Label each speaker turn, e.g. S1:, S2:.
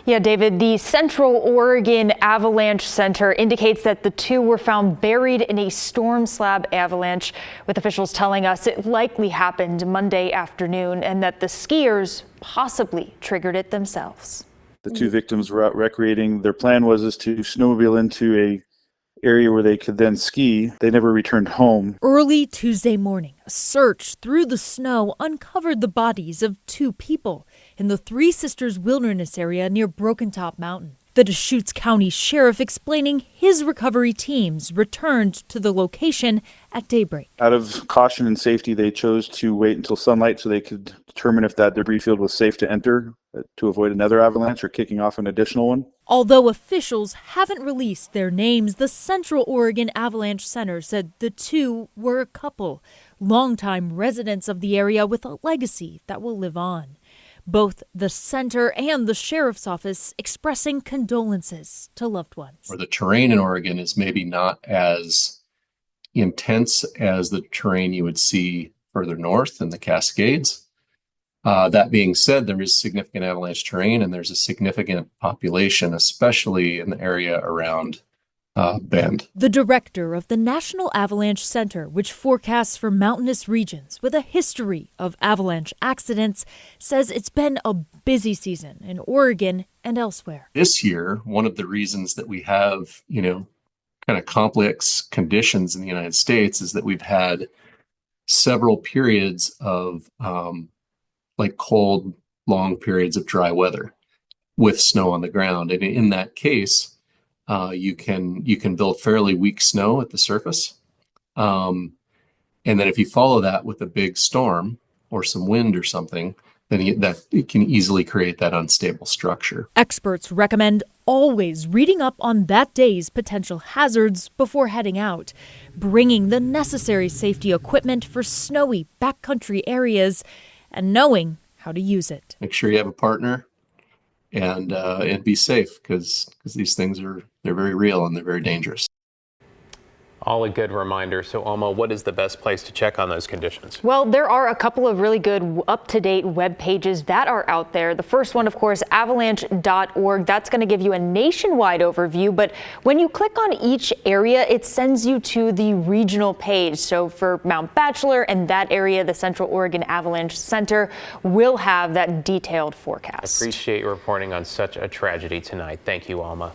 S1: Yeah, David, the Central Oregon Avalanche Center indicates that the two were found buried in a storm slab avalanche, with officials telling us it likely happened Monday afternoon and that the skiers possibly triggered it themselves.
S2: The two victims were out recreating. Their plan was to snowmobile into a area where they could then ski. They never returned home.
S3: Early Tuesday morning, a search through the snow uncovered the bodies of two people in the Three Sisters Wilderness area near Broken Top Mountain. The Deschutes County Sheriff explaining his recovery teams returned to the location at daybreak.
S2: Out of caution and safety, they chose to wait until sunlight so they could determine if that debris field was safe to enter to avoid another avalanche or kicking off an additional one.
S3: Although officials haven't released their names, the Central Oregon Avalanche Center said the two were a couple, longtime residents of the area with a legacy that will live on. Both the center and the sheriff's office expressing condolences to loved ones.
S4: Or the terrain in Oregon is maybe not as intense as the terrain you would see further north in the Cascades. That being said, there is significant avalanche terrain and there's a significant population, especially in the area around Bend.
S3: The director of the National Avalanche Center, which forecasts for mountainous regions with a history of avalanche accidents, says it's been a busy season in Oregon and elsewhere.
S4: This year, one of the reasons that we have, kind of complex conditions in the United States is that we've had several periods of cold, long periods of dry weather with snow on the ground. And in that case, you can build fairly weak snow at the surface. And then if you follow that with a big storm or some wind or something, then it can easily create that unstable structure.
S3: Experts recommend always reading up on that day's potential hazards before heading out, bringing the necessary safety equipment for snowy backcountry areas, and knowing how to use it.
S4: Make sure you have a partner and be safe because these things they're very real and they're very dangerous.
S5: All a good reminder. So, Alma, what is the best place to check on those conditions?
S1: Well, there are a couple of really good up-to-date web pages that are out there. The first one, of course, avalanche.org. That's going to give you a nationwide overview. But when you click on each area, it sends you to the regional page. So for Mount Bachelor and that area, the Central Oregon Avalanche Center will have that detailed forecast.
S5: Appreciate you reporting on such a tragedy tonight. Thank you, Alma.